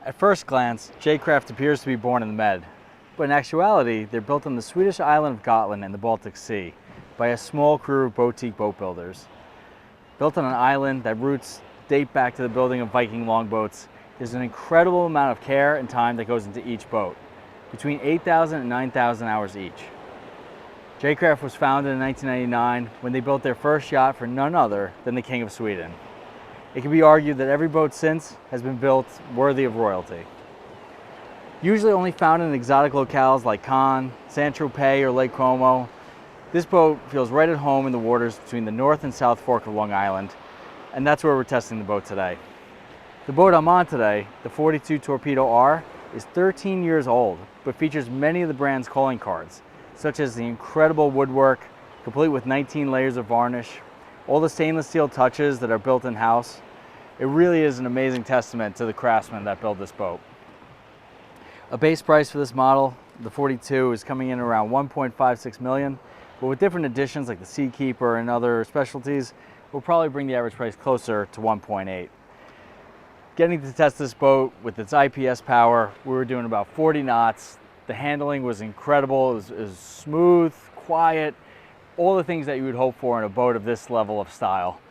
At first glance, J-Craft appears to be born in the Med, but in actuality, they're built on the Swedish island of Gotland in the Baltic Sea by a small crew of boutique boat builders. Built on an island that roots date back to the building of Viking longboats, there's an incredible amount of care and time that goes into each boat, between 8,000 and 9,000 hours each. J-Craft was founded in 1999 when they built their first yacht for none other than the King of Sweden. It can be argued that every boat since has been built worthy of royalty. Usually only found in exotic locales like Cannes, Saint-Tropez, or Lake Como, this boat feels right at home in the waters between the North and South Fork of Long Island, and that's where we're testing the boat today. The boat I'm on today, the 42 Torpedo R, is 13 years old, but features many of the brand's calling cards, such as the incredible woodwork, complete with 19 layers of varnish, all the stainless steel touches that are built in-house. It really is an amazing testament to the craftsmen that built this boat. A base price for this model, the 42, is coming in around $1.56 million, but with different additions like the Seakeeper and other specialties, we'll probably bring the average price closer to 1.8. Getting to test this boat with its IPS power, we were doing about 40 knots. The handling was incredible. It was smooth, quiet, all the things that you would hope for in a boat of this level of style.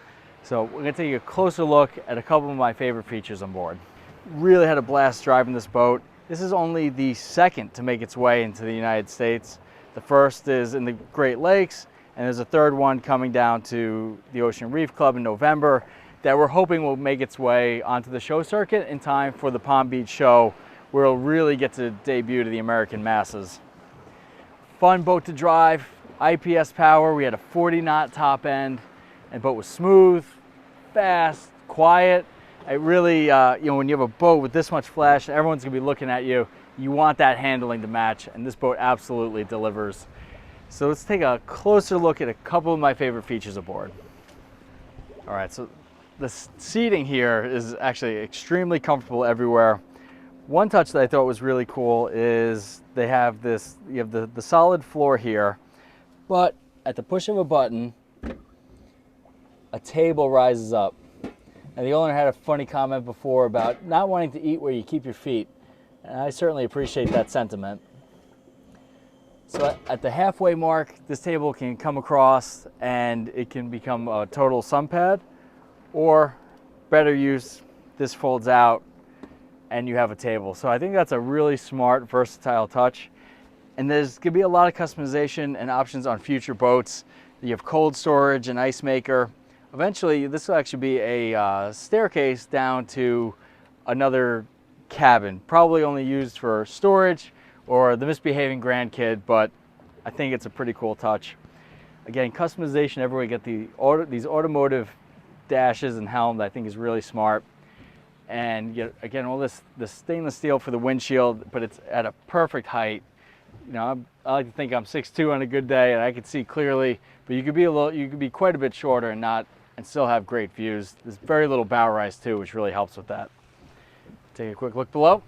So we're going to take a closer look at a couple of my favorite features on board. Really had a blast driving this boat. This is only the second to make its way into the United States. The first is in the Great Lakes, and there's a third one coming down to the Ocean Reef Club in November that we're hoping will make its way onto the show circuit in time for the Palm Beach show, where it'll really get to debut to the American masses. Fun boat to drive, IPS power. We had a 40-knot top end, and the boat was smooth, fast, quiet. It really, when you have a boat with this much flash, everyone's gonna be looking at you. You want that handling to match, and this boat absolutely delivers. So let's take a closer look at a couple of my favorite features aboard. All right, so the seating here is actually extremely comfortable everywhere. One touch that I thought was really cool is they have this, you have the solid floor here, but at the push of a button, a table rises up. And the owner had a funny comment before about not wanting to eat where you keep your feet. And I certainly appreciate that sentiment. So at the halfway mark, this table can come across and it can become a total sun pad, or better use, this folds out and you have a table. So I think that's a really smart, versatile touch. And there's gonna be a lot of customization and options on future boats. You have cold storage and ice maker. Eventually, this will actually be a staircase down to another cabin, probably only used for storage or the misbehaving grandkid, but I think it's a pretty cool touch. Again, customization everywhere. You get these automotive dashes and helm that I think is really smart. And again, all this stainless steel for the windshield, but it's at a perfect height. You know, I like to think I'm 6'2" on a good day and I can see clearly, but you could be quite a bit shorter and still have great views. There's very little bow rise too, which really helps with that. Take a quick look below.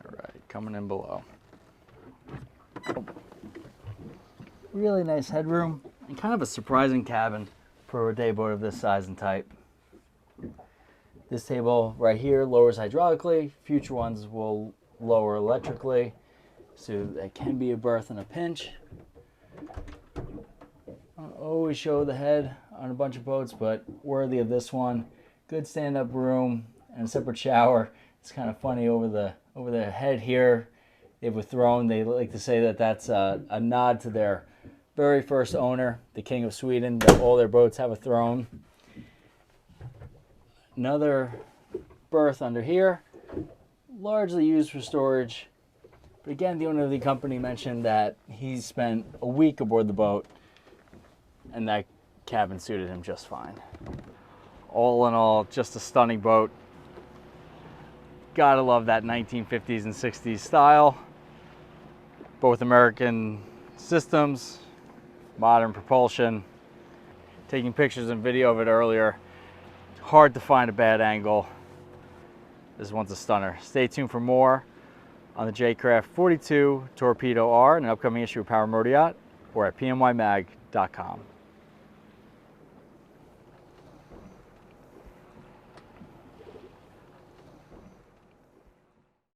All right, coming in below. Really nice headroom and kind of a surprising cabin for a day boat of this size and type. This table right here lowers hydraulically. Future ones will lower electrically, so that can be a berth in a pinch. I'll always show the head on a bunch of boats, but worthy of this one. Good stand-up room and a separate shower. It's kind of funny over the head here. They have a throne. They like to say that that's a nod to their very first owner, the King of Sweden, that all their boats have a throne. Another berth under here, largely used for storage. But again, the owner of the company mentioned that he spent a week aboard the boat and that cabin suited him just fine. All in all, just a stunning boat. Gotta love that 1950s and 60s style. Both American systems, modern propulsion. Taking pictures and video of it earlier. Hard to find a bad angle. This one's a stunner. Stay tuned for more on the J-Craft 42 Torpedo R in an upcoming issue of Power Motor Yacht or at pmymag.com.